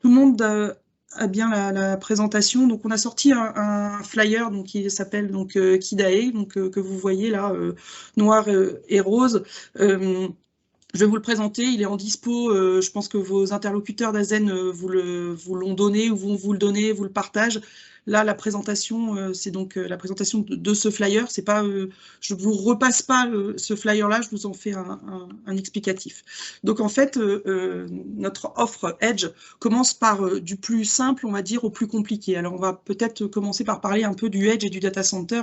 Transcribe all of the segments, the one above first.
Tout le monde a bien la présentation. Donc, on a sorti un flyer donc, qui s'appelle donc Kidae, donc, que vous voyez là, noir et rose. Je vais vous le présenter, il est en dispo, je pense que vos interlocuteurs d'Azen vous l'ont donné ou vont vous le donner, vous le partagent. Là, la présentation, c'est donc la présentation de ce flyer. C'est pas, je ne vous repasse pas ce flyer-là, je vous en fais un explicatif. Donc en fait, notre offre Edge commence par du plus simple, on va dire, au plus compliqué. Alors on va peut-être commencer par parler un peu du Edge et du data center.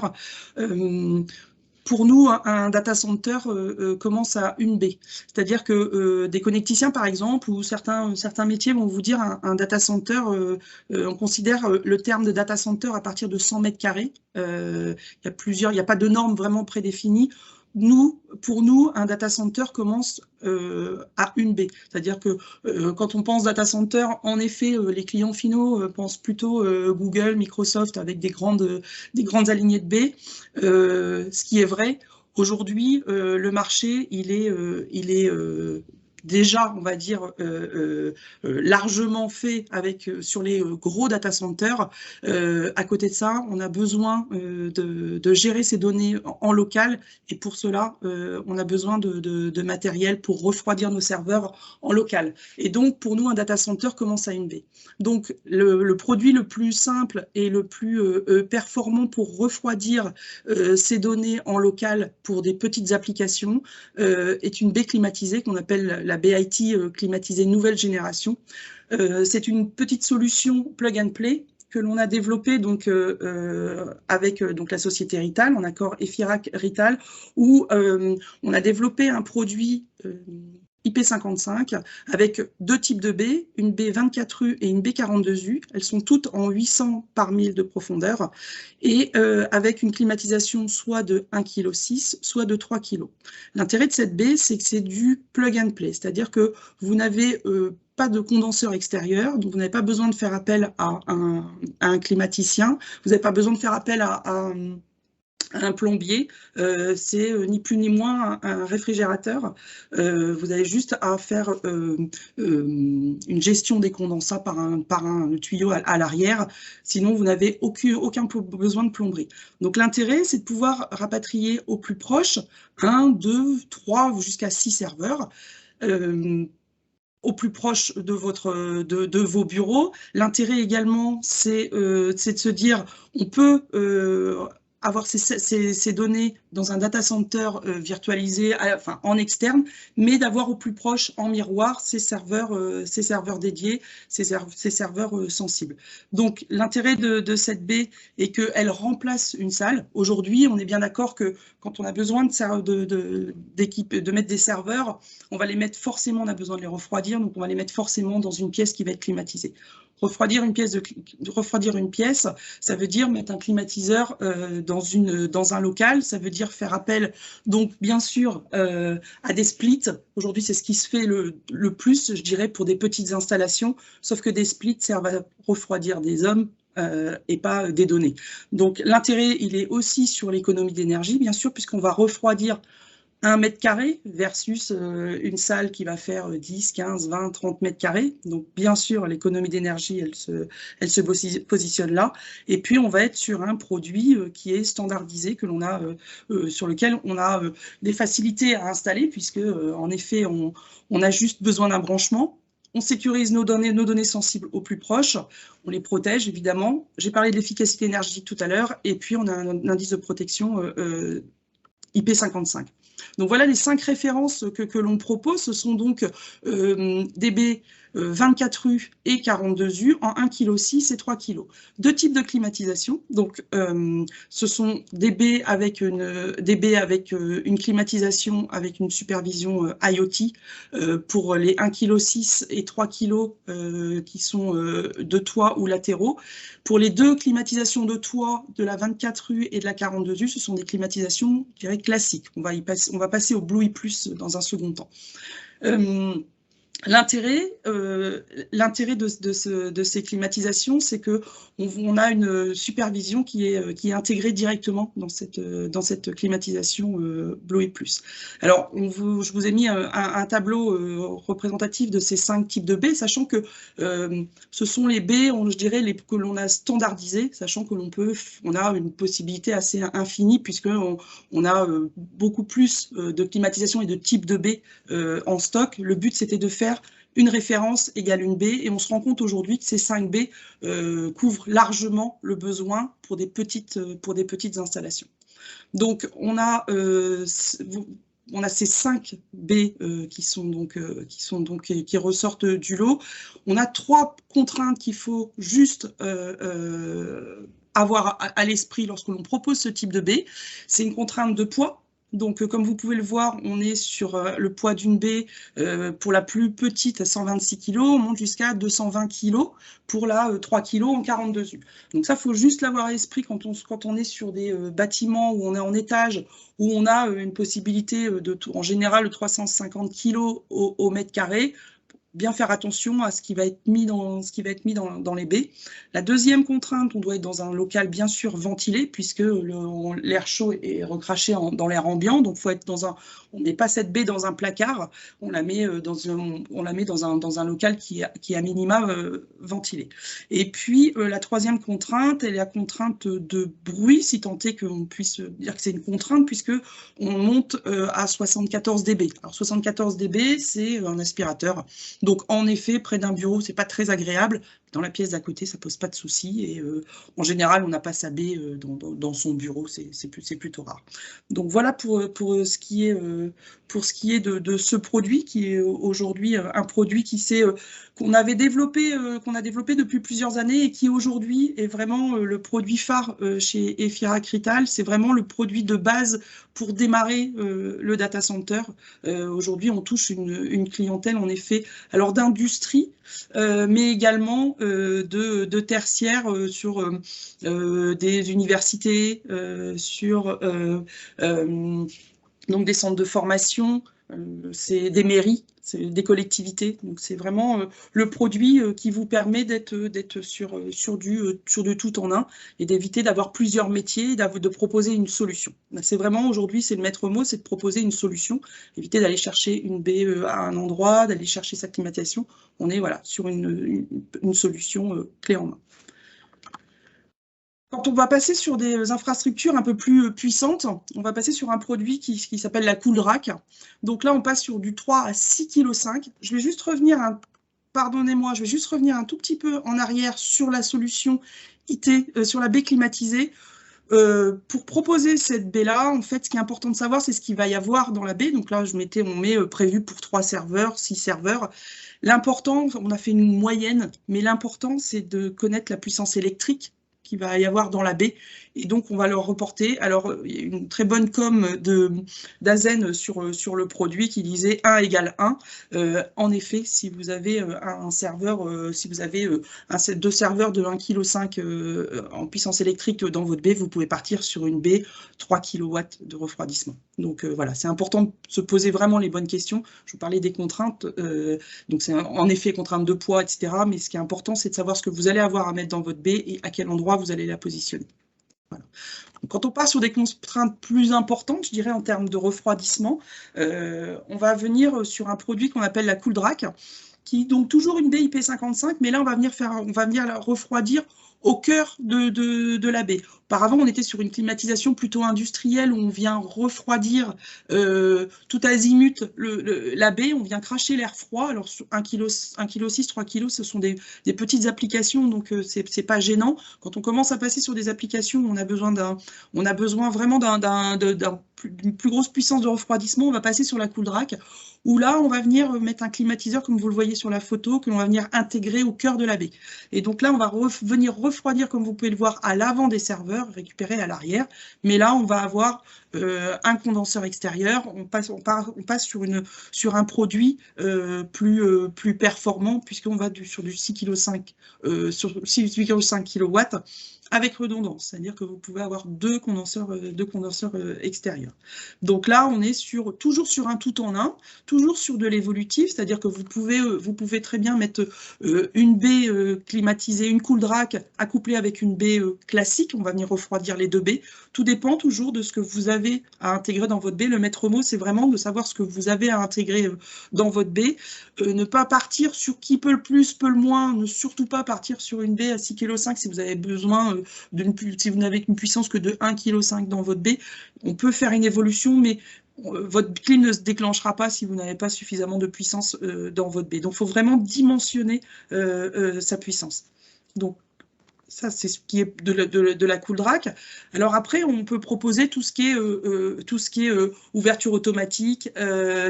Pour nous, un data center commence à une baie. C'est-à-dire que des connecticiens, par exemple, ou certains métiers vont vous dire un data center, on considère le terme de data center à partir de 100 mètres carrés. Il il n'y a pas de normes vraiment prédéfinies. Pour nous, un data center commence à une baie. C'est-à-dire que quand on pense data center, en effet, les clients finaux pensent plutôt Google, Microsoft avec des grandes alignées de baies. Ce qui est vrai, aujourd'hui, le marché, il est déjà, on va dire, largement fait sur les gros data centers. À côté de ça, on a besoin de gérer ces données en local et pour cela, on a besoin de matériel pour refroidir nos serveurs en local. Et donc, pour nous, un data center commence à une baie. Donc, le produit le plus simple et le plus performant pour refroidir ces données en local pour des petites applications est une baie climatisée qu'on appelle la BIT climatisée nouvelle génération. C'est une petite solution plug and play que l'on a développée donc, avec donc, la société Rital, en accord EFIRAC Rital, où on a développé un produit IP55 avec deux types de baies, une baie 24U et une baie 42U. Elles sont toutes en 800 par 1000 de profondeur et avec une climatisation soit de 1,6 kg, soit de 3 kg. L'intérêt de cette baie, c'est que c'est du plug and play, c'est-à-dire que vous n'avez pas de condenseur extérieur, donc vous n'avez pas besoin de faire appel à un climaticien, vous n'avez pas besoin de faire appel à un plombier, c'est ni plus ni moins un réfrigérateur. Vous avez juste à faire une gestion des condensats par un tuyau à l'arrière, sinon vous n'avez aucun besoin de plomberie. Donc l'intérêt, c'est de pouvoir rapatrier au plus proche 1, 2, 3 jusqu'à 6 serveurs. Au plus proche de vos bureaux. L'intérêt également, c'est de se dire, on peut avoir ces données dans un data center virtualisé, enfin en externe, mais d'avoir au plus proche en miroir ces serveurs dédiés, ces serveurs sensibles. Donc l'intérêt de cette baie est qu'elle remplace une salle. Aujourd'hui, on est bien d'accord que quand on a besoin de mettre des serveurs, on va les mettre forcément, on a besoin de les refroidir, donc on va les mettre forcément dans une pièce qui va être climatisée. Refroidir une pièce, ça veut dire mettre un climatiseur dans un local, ça veut dire faire appel, donc bien sûr, à des splits. Aujourd'hui, c'est ce qui se fait le plus, je dirais, pour des petites installations, sauf que des splits servent à refroidir des hommes et pas des données. Donc l'intérêt, il est aussi sur l'économie d'énergie, bien sûr, puisqu'on va refroidir 1 mètre carré versus une salle qui va faire 10, 15, 20, 30 mètres carrés. Donc, bien sûr, l'économie d'énergie, elle se positionne là. Et puis, on va être sur un produit qui est standardisé, sur lequel on a des facilités à installer, puisque, en effet, on a juste besoin d'un branchement. On sécurise nos données sensibles au plus proche, on les protège évidemment. J'ai parlé de l'efficacité énergétique tout à l'heure, et puis on a un indice de protection IP55. Donc voilà les 5 références que l'on propose. Ce sont donc des baies 24U et 42U en 1,6 kg et 3 kg. Deux types de climatisation. Donc ce sont des baies avec une climatisation avec une supervision IoT pour les 1,6 kg et 3 kg qui sont de toit ou latéraux. Pour les deux climatisations de toit de la 24U et de la 42U, ce sont des climatisations, je dirais, classiques. On va passer au Bluey Plus dans un second temps. L'intérêt de ces climatisations, c'est qu'on a une supervision qui est intégrée directement dans cette climatisation Blower+. Alors, je vous ai mis un tableau représentatif de ces 5 types de baies, sachant que ce sont les baies, je dirais, que l'on a standardisées, sachant que on a une possibilité assez infinie, puisqu'on a beaucoup plus de climatisation et de types de baies en stock. Le but, c'était de faire une référence égale une baie, et on se rend compte aujourd'hui que ces 5 baies couvrent largement le besoin pour des petites installations. Donc, on a ces 5 baies qui ressortent du lot. On a 3 contraintes qu'il faut juste avoir à l'esprit lorsque l'on propose ce type de baie. C'est une contrainte de poids. Donc, comme vous pouvez le voir, on est sur le poids d'une baie pour la plus petite à 126 kg, on monte jusqu'à 220 kg pour la 3 kg en 42 U. Donc ça, il faut juste l'avoir à l'esprit quand on est sur des bâtiments où on est en étage, où on a une possibilité en général, 350 kg au mètre carré. Bien faire attention à ce qui va être mis dans les baies. La deuxième contrainte, on doit être dans un local bien sûr ventilé, puisque l'air chaud est recraché dans l'air ambiant. Donc, faut être on ne met pas cette baie dans un placard, on la met dans un local qui est à minima ventilé. Et puis, la troisième contrainte, elle est la contrainte de bruit, si tant est qu'on puisse dire que c'est une contrainte, puisque on monte à 74 dB. Alors, 74 dB, c'est un aspirateur. Donc, en effet, près d'un bureau, ce n'est pas très agréable. Dans la pièce d'à côté, ça ne pose pas de souci. Et en général, on n'a pas sa baie dans son bureau. C'est plutôt rare. Donc, voilà pour ce qui est de ce produit, qui est aujourd'hui un produit qu'on a développé depuis plusieurs années et qui aujourd'hui est vraiment le produit phare chez Efira-Krital. C'est vraiment le produit de base pour démarrer le data center. Aujourd'hui, on touche une clientèle, en effet, alors d'industrie, mais également de tertiaire sur des universités, sur donc des centres de formation, c'est des mairies, c'est des collectivités. Donc c'est vraiment le produit qui vous permet d'être sur du tout en un et d'éviter d'avoir plusieurs métiers, de proposer une solution. C'est vraiment aujourd'hui, c'est le maître mot, c'est de proposer une solution, éviter d'aller chercher une baie à un endroit, d'aller chercher sa climatisation. On est voilà, sur une solution clé en main. Quand on va passer sur des infrastructures un peu plus puissantes, on va passer sur un produit qui s'appelle la Cooldrac. Donc là, on passe sur du 3 à 6,5 kg. Je vais juste revenir, pardonnez-moi, je vais juste revenir un tout petit peu en arrière sur la solution IT, sur la baie climatisée. Pour proposer cette baie-là, en fait, ce qui est important de savoir, c'est ce qu'il va y avoir dans la baie. Donc là, on met prévu pour 3 serveurs, 6 serveurs. L'important, on a fait une moyenne, mais l'important, c'est de connaître la puissance électrique qu'il va y avoir dans la baie. Et donc, on va leur reporter. Alors, il y a une très bonne com d'Azen sur le produit qui disait 1 égale 1. En effet, si vous avez un serveur, si vous avez deux serveurs de 1,5 kg en puissance électrique dans votre baie, vous pouvez partir sur une baie 3 kW de refroidissement. Donc, voilà, c'est important de se poser vraiment les bonnes questions. Je vous parlais des contraintes. Donc, c'est en effet contrainte de poids, etc. Mais ce qui est important, c'est de savoir ce que vous allez avoir à mettre dans votre baie et à quel endroit vous allez la positionner. Voilà. Quand on part sur des contraintes plus importantes, je dirais en termes de refroidissement, on va venir sur un produit qu'on appelle la Cooldrac, qui est donc toujours une baie IP55, mais là on va venir la refroidir au cœur de la baie. Auparavant, on était sur une climatisation plutôt industrielle où on vient refroidir tout azimut la baie, on vient cracher l'air froid. Alors, sur 1,6 kg, 3 kg, ce sont des petites applications, donc c'est pas gênant. Quand on commence à passer sur des applications où on a besoin vraiment d'une plus grosse puissance de refroidissement, on va passer sur la Cooldrac, où là, on va venir mettre un climatiseur, comme vous le voyez sur la photo, que l'on va venir intégrer au cœur de la baie. Et donc là, on va venir refroidir, comme vous pouvez le voir, à l'avant des serveurs, récupérer à l'arrière. Mais là, on va avoir un condenseur extérieur. On passe sur un produit plus performant, puisqu'on va sur du 6,5 kW avec redondance, c'est-à-dire que vous pouvez avoir deux condenseurs extérieurs. Donc là, on est toujours sur un tout en un, toujours sur de l'évolutif, c'est-à-dire que vous pouvez très bien mettre une baie climatisée, une cool drac accouplée avec une baie classique, on va venir refroidir les deux baies. Tout dépend toujours de ce que vous avez à intégrer dans votre baie. Le maître mot, c'est vraiment de savoir ce que vous avez à intégrer dans votre baie. Ne pas partir sur qui peut le plus, peut le moins, ne surtout pas partir sur une baie à 6,5 kg si vous avez besoin si vous n'avez qu'une puissance que de 1,5 kg dans votre baie. On peut faire une évolution, mais votre clim ne se déclenchera pas si vous n'avez pas suffisamment de puissance dans votre baie. Donc, il faut vraiment dimensionner sa puissance. Donc, ça, c'est ce qui est de la cool drac. Alors après, on peut proposer tout ce qui est ouverture automatique,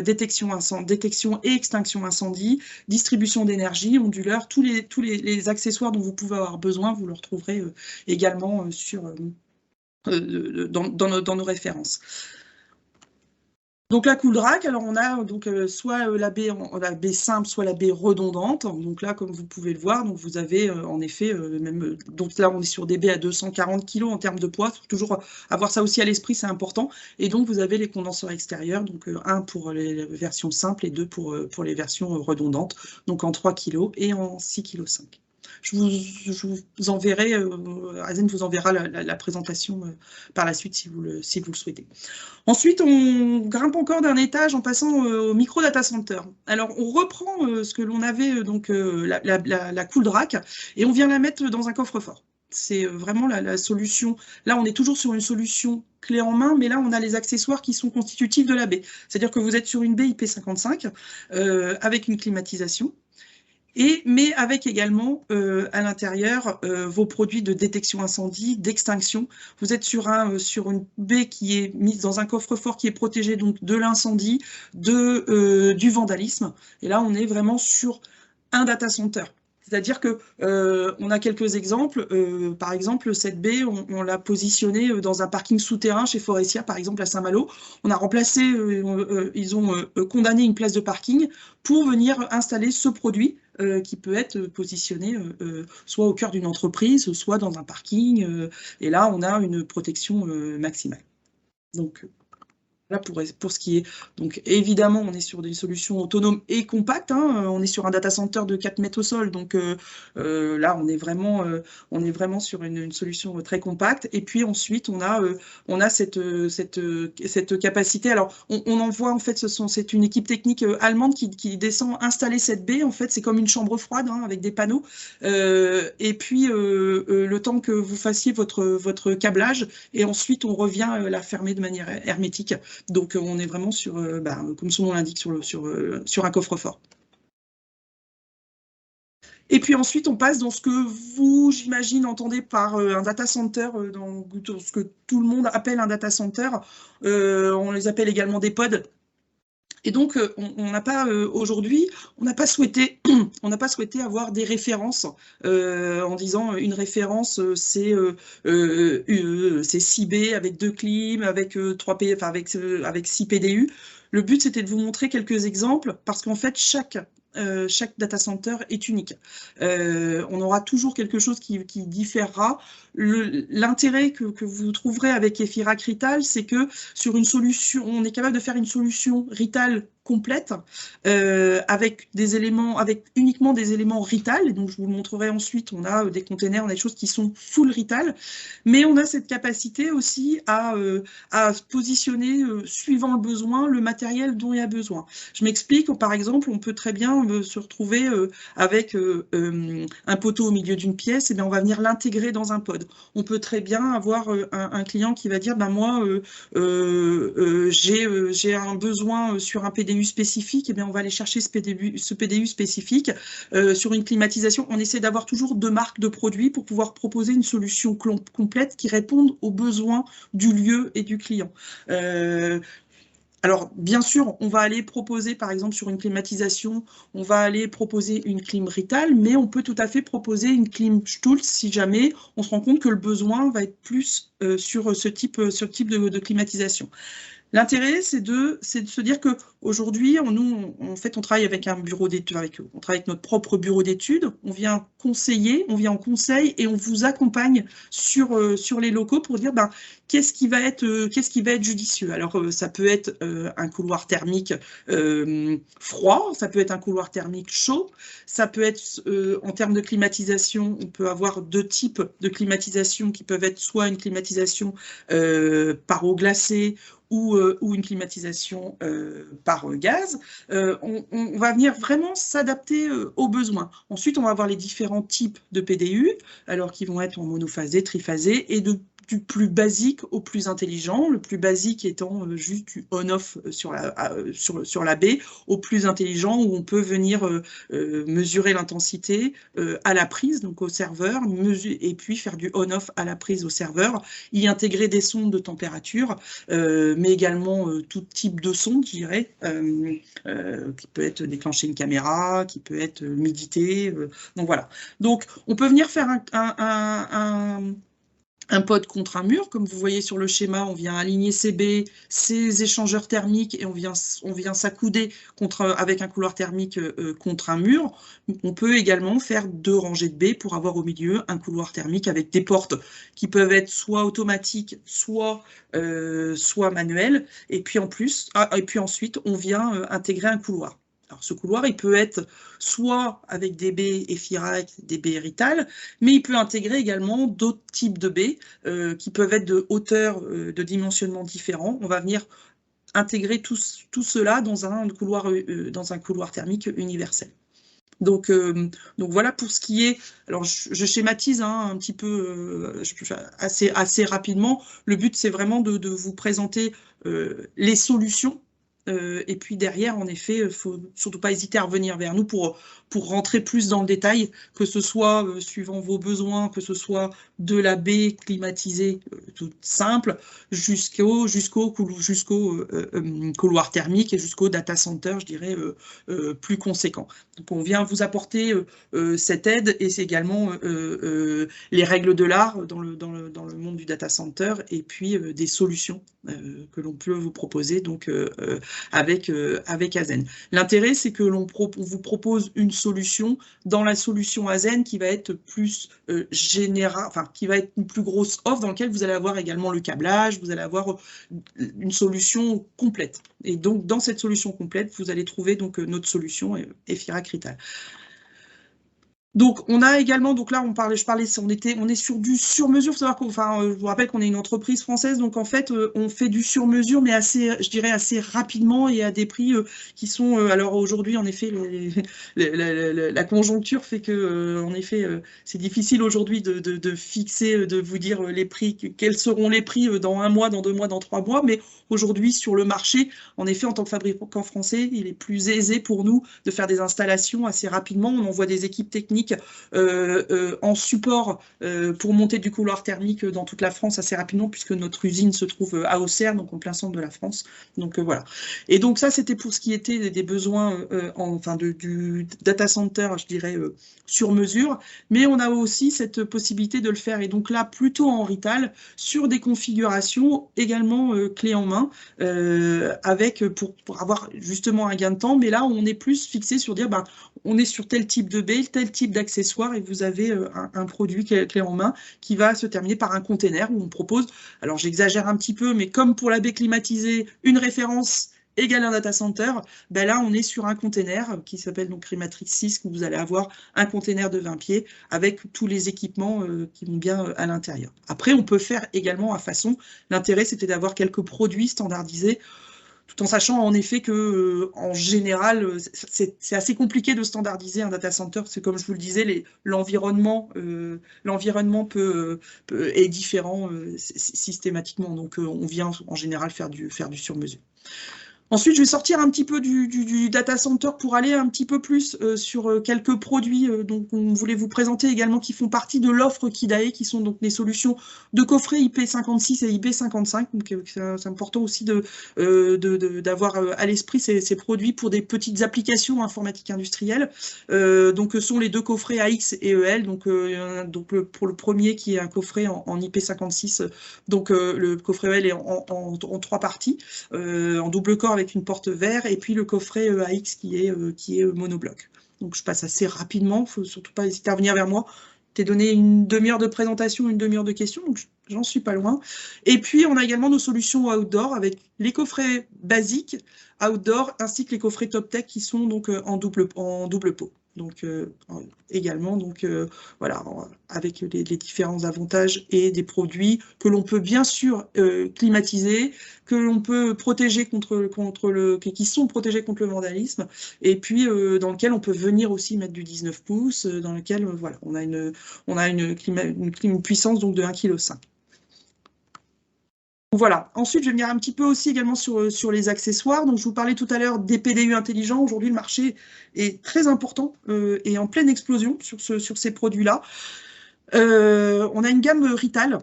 détection et extinction incendie, distribution d'énergie, onduleur, tous les accessoires dont vous pouvez avoir besoin, vous le retrouverez également dans nos références. Donc la cool drac, alors on a donc soit la baie simple, soit la baie redondante. Donc là, comme vous pouvez le voir, donc vous avez en effet donc là on est sur des baies à 240 kg en termes de poids. Faut toujours avoir ça aussi à l'esprit, c'est important. Et donc vous avez les condenseurs extérieurs, donc un pour les versions simples et deux pour les versions redondantes, donc en 3 kg et en 6,5 kg. Je vous enverrai, Azen vous enverra la présentation par la suite si vous le souhaitez. Ensuite, on grimpe encore d'un étage en passant au micro data center. Alors, on reprend ce que l'on avait, donc la cool drac, et on vient la mettre dans un coffre-fort. C'est vraiment la solution. Là, on est toujours sur une solution clé en main, mais là, on a les accessoires qui sont constitutifs de la baie. C'est-à-dire que vous êtes sur une baie IP55 avec une climatisation. Mais avec également à l'intérieur vos produits de détection incendie, d'extinction. Vous êtes sur une baie qui est mise dans un coffre-fort qui est protégé donc de l'incendie, du vandalisme. Et là, on est vraiment sur un data center. C'est-à-dire que on a quelques exemples. Par exemple, cette baie, on l'a positionnée dans un parking souterrain chez Forestia, par exemple à Saint-Malo. On a remplacé, ils ont condamné une place de parking pour venir installer ce produit qui peut être positionné soit au cœur d'une entreprise, soit dans un parking. Et là, on a une protection maximale. Donc, là, pour ce qui est, donc évidemment, on est sur des solutions autonomes et compactes. On est sur un data center de 4 mètres au sol. Donc là, on est vraiment sur une solution très compacte. Et puis ensuite, on a cette capacité. Alors, on en voit, en fait, c'est une équipe technique allemande qui descend installer cette baie. En fait, c'est comme une chambre froide avec des panneaux. Et puis, le temps que vous fassiez votre câblage, et ensuite, on revient la fermer de manière hermétique. Donc, on est vraiment sur, comme son nom l'indique, sur un coffre-fort. Et puis ensuite, on passe dans ce que vous, j'imagine, entendez par un data center, dans ce que tout le monde appelle un data center. On les appelle également des pods. Et donc, on n'a pas aujourd'hui, on n'a pas souhaité avoir des références en disant une référence, c'est 6B avec 2 clims, avec 6 PDU. Le but, c'était de vous montrer quelques exemples parce qu'en fait, chaque data center est unique. On aura toujours quelque chose qui différera. L'intérêt que vous trouverez avec EFIRAC Rital, c'est que sur une solution, on est capable de faire une solution Rital complète avec uniquement des éléments Rital. Et donc, je vous le montrerai ensuite. On a des containers, on a des choses qui sont full Rital. Mais on a cette capacité aussi à positionner, suivant le besoin, le matériel dont il y a besoin. Je m'explique. Par exemple, on peut très bien se retrouver avec un poteau au milieu d'une pièce. Et bien, on va venir l'intégrer dans un pod. On peut très bien avoir un client qui va dire, moi, j'ai un besoin sur un PDU spécifique, et bien on va aller chercher ce PDU spécifique sur une climatisation. On essaie d'avoir toujours 2 marques de produits pour pouvoir proposer une solution complète qui réponde aux besoins du lieu et du client. Alors, bien sûr, on va aller proposer, par exemple, sur une climatisation, on va aller proposer une clim Rital, mais on peut tout à fait proposer une clim Stulz si jamais on se rend compte que le besoin va être plus sur ce type de climatisation. L'intérêt, c'est de se dire qu'aujourd'hui, en fait, on travaille avec un bureau d'études, on travaille avec notre propre bureau d'études, on vient conseiller, on vient en conseil et on vous accompagne sur les locaux pour dire ben, qu'est-ce qui va être judicieux. Alors, ça peut être un couloir thermique froid, ça peut être un couloir thermique chaud, ça peut être, en termes de climatisation, on peut avoir deux types de climatisation qui peuvent être soit une climatisation par eau glacée, ou une climatisation par gaz, on va venir vraiment s'adapter aux besoins. Ensuite, on va avoir les différents types de PDU, alors qui vont être en monophasé, triphasé, et du plus basique au plus intelligent, le plus basique étant juste du on-off sur la baie, au plus intelligent où on peut venir mesurer l'intensité à la prise, donc au serveur, et puis faire du on-off à la prise au serveur, y intégrer des sondes de température, mais également tout type de sonde, je dirais, qui peut être déclencher une caméra, qui peut être humidité. Donc voilà. Donc on peut venir faire un pod contre un mur, comme vous voyez sur le schéma, on vient aligner ces baies, ces échangeurs thermiques et on vient s'accouder avec un couloir thermique contre un mur. On peut également faire 2 rangées de baies pour avoir au milieu un couloir thermique avec des portes qui peuvent être soit automatiques, soit manuelles. Et puis ensuite, on vient intégrer un couloir. Alors, ce couloir, il peut être soit avec des baies EFIRAC, des baies Rital, mais il peut intégrer également d'autres types de baies qui peuvent être de hauteur, de dimensionnement différents. On va venir intégrer tout cela dans un couloir thermique universel. Donc voilà pour ce qui est. Alors je schématise un petit peu assez rapidement. Le but, c'est vraiment de vous présenter les solutions. Et puis derrière, en effet, il ne faut surtout pas hésiter à revenir vers nous pour rentrer plus dans le détail, que ce soit suivant vos besoins, que ce soit de la baie climatisée toute simple, jusqu'au couloir thermique et jusqu'au data center, je dirais, plus conséquent. Donc on vient vous apporter cette aide et c'est également les règles de l'art dans le monde du data center et puis des solutions que l'on peut vous proposer donc avec Azen. L'intérêt, c'est que l'on vous propose une solution dans la solution Azen qui va être plus générale, enfin qui va être une plus grosse offre dans laquelle vous allez avoir également le câblage, vous allez avoir une solution complète. Et donc dans cette solution complète, vous allez trouver donc notre solution EFIRAC Rital. Donc, on a également, donc là, on est sur du sur-mesure. Faut savoir je vous rappelle qu'on est une entreprise française, donc en fait, on fait du sur-mesure, mais je dirais assez rapidement et à des prix qui sont. Alors aujourd'hui, en effet, la conjoncture fait que, en effet, c'est difficile aujourd'hui de fixer, de vous dire les prix, quels seront les prix dans 1 mois, dans 2 mois, dans 3 mois, mais aujourd'hui, sur le marché, en effet, en tant que fabricant français, il est plus aisé pour nous de faire des installations assez rapidement. On envoie des équipes techniques en support pour monter du couloir thermique dans toute la France assez rapidement, puisque notre usine se trouve à Auxerre, donc en plein centre de la France. Donc voilà. Et donc ça, c'était pour ce qui était des besoins, du data center, je dirais, sur mesure. Mais on a aussi cette possibilité de le faire, et donc là, plutôt en Rital, sur des configurations également clés en main, pour avoir justement un gain de temps. Mais là, on est plus fixé sur dire, on est sur tel type de baie, tel type d'accessoire, et vous avez un produit clé en main qui va se terminer par un container où on propose, alors j'exagère un petit peu, mais comme pour la baie climatisée, une référence égale un data center, là on est sur un container qui s'appelle donc Rimatrix 6, où vous allez avoir un container de 20 pieds avec tous les équipements qui vont bien à l'intérieur. Après, on peut faire également à façon. L'intérêt, c'était d'avoir quelques produits standardisés, tout en sachant en effet que, en général, c'est assez compliqué de standardiser un data center, parce que comme je vous le disais, l'environnement est différent systématiquement, donc on vient en général faire du sur-mesure. Ensuite, je vais sortir un petit peu du data center pour aller un petit peu plus sur quelques produits dont on voulait vous présenter également qui font partie de l'offre Kidae, qui sont donc des solutions de coffret IP56 et IP55. Donc, c'est important aussi d'avoir à l'esprit ces produits pour des petites applications informatiques industrielles. Donc, ce sont les deux coffrets AX et EL. Donc pour le premier qui est un coffret en IP56, donc le coffret EL est en 3 parties, en double corps avec une porte vert, et puis le coffret AX qui est monobloc. Donc je passe assez rapidement, il ne faut surtout pas hésiter à revenir vers moi. T'ai donné une demi-heure de présentation, une demi-heure de questions, donc j'en suis pas loin. Et puis on a également nos solutions outdoor avec les coffrets basiques outdoor ainsi que les coffrets top tech qui sont donc en double pot. Donc également, donc voilà, avec les différents avantages et des produits que l'on peut bien sûr climatiser, que l'on peut protéger qui sont protégés contre le vandalisme, et puis dans lequel on peut venir aussi mettre du 19 pouces, dans lequel voilà, on a une puissance donc de 1,5 kg. Voilà. Ensuite, je vais venir un petit peu aussi également sur les accessoires. Donc, je vous parlais tout à l'heure des PDU intelligents. Aujourd'hui, le marché est très important et en pleine explosion sur ces produits-là. On a une gamme Rital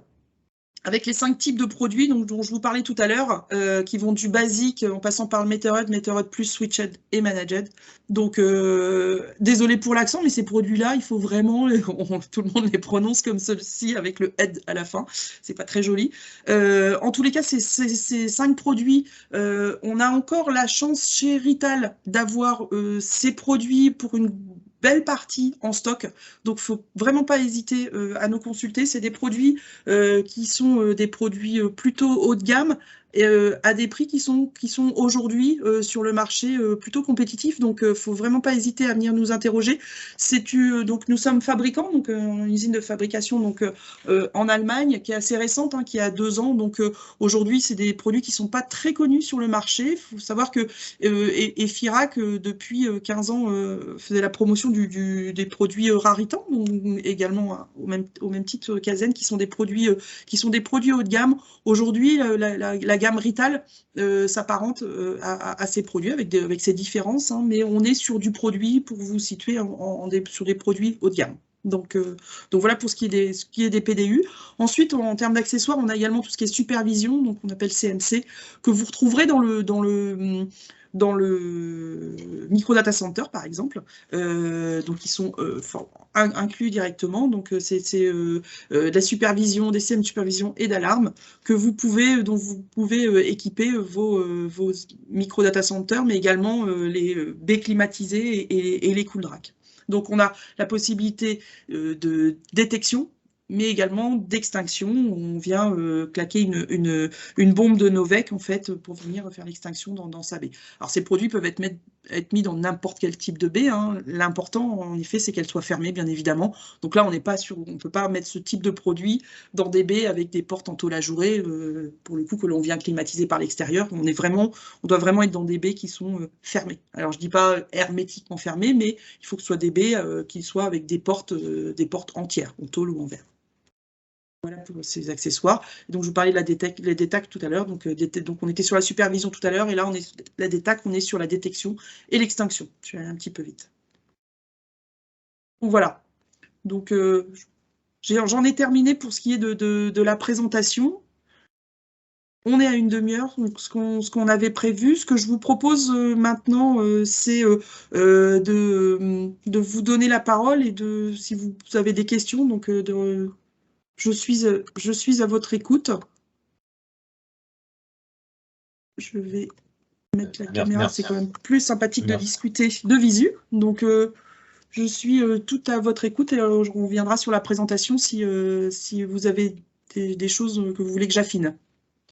avec les 5 types de produits dont je vous parlais tout à l'heure, qui vont du basique en passant par le Meterhead Plus, Switched et Managed. Donc, désolé pour l'accent, mais ces produits-là, il faut vraiment, tout le monde les prononce comme ceci avec le head à la fin. C'est pas très joli. En tous les cas, ces 5 produits, on a encore la chance chez Rital d'avoir ces produits pour une belle partie en stock. Donc, il ne faut vraiment pas hésiter à nous consulter. C'est des produits qui sont des produits plutôt haut de gamme et à des prix qui sont aujourd'hui sur le marché plutôt compétitifs. Donc, il ne faut vraiment pas hésiter à venir nous interroger. Donc, nous sommes fabricants, donc une usine de fabrication donc, en Allemagne qui est assez récente, qui a 2 ans. Donc, aujourd'hui, c'est des produits qui ne sont pas très connus sur le marché. Il faut savoir que Firac, depuis 15 ans, faisait la promotion des produits Raritan, également au même titre qu'Azen, qui sont des produits haut de gamme. Aujourd'hui, la gamme Rital s'apparente à ces produits avec ses différences, mais on est sur du produit pour vous situer sur des produits haut de gamme. Donc voilà pour ce qui est des PDU. Ensuite, en termes d'accessoires, on a également tout ce qui est supervision, donc on appelle CMC, que vous retrouverez dans le micro data center, par exemple, donc qui sont inclus directement. Donc c'est de la supervision, des systèmes de supervision et d'alarme dont vous pouvez équiper vos micro data centers, mais également les baies climatisées et les cool racks. Donc on a la possibilité de détection, mais également d'extinction. On vient claquer une bombe de Novec, en fait, pour venir faire l'extinction dans sa baie. Alors, ces produits peuvent être mis dans n'importe quel type de baie. L'important, en effet, c'est qu'elle soit fermée, bien évidemment. Donc là, on ne peut pas mettre ce type de produit dans des baies avec des portes en tôle ajourée, pour le coup, que l'on vient climatiser par l'extérieur. On doit vraiment être dans des baies qui sont fermées. Alors, je ne dis pas hermétiquement fermées, mais il faut que ce soit des baies qui soient avec des portes entières, en tôle ou en verre. Voilà pour ces accessoires. Donc, je vous parlais de les DETAC tout à l'heure. Donc, on était sur la supervision tout à l'heure. Et là, la DETAC, on est sur la détection et l'extinction. Je vais aller un petit peu vite. Donc, voilà. Donc, j'en ai terminé pour ce qui est de la présentation. On est à une demi-heure, donc ce qu'on avait prévu. Ce que je vous propose maintenant, c'est de vous donner la parole et si vous avez des questions, donc je suis à votre écoute. Je vais mettre la caméra, c'est quand même plus sympathique de discuter de visu. Donc, je suis tout à votre écoute et on reviendra sur la présentation si vous avez des choses que vous voulez que j'affine.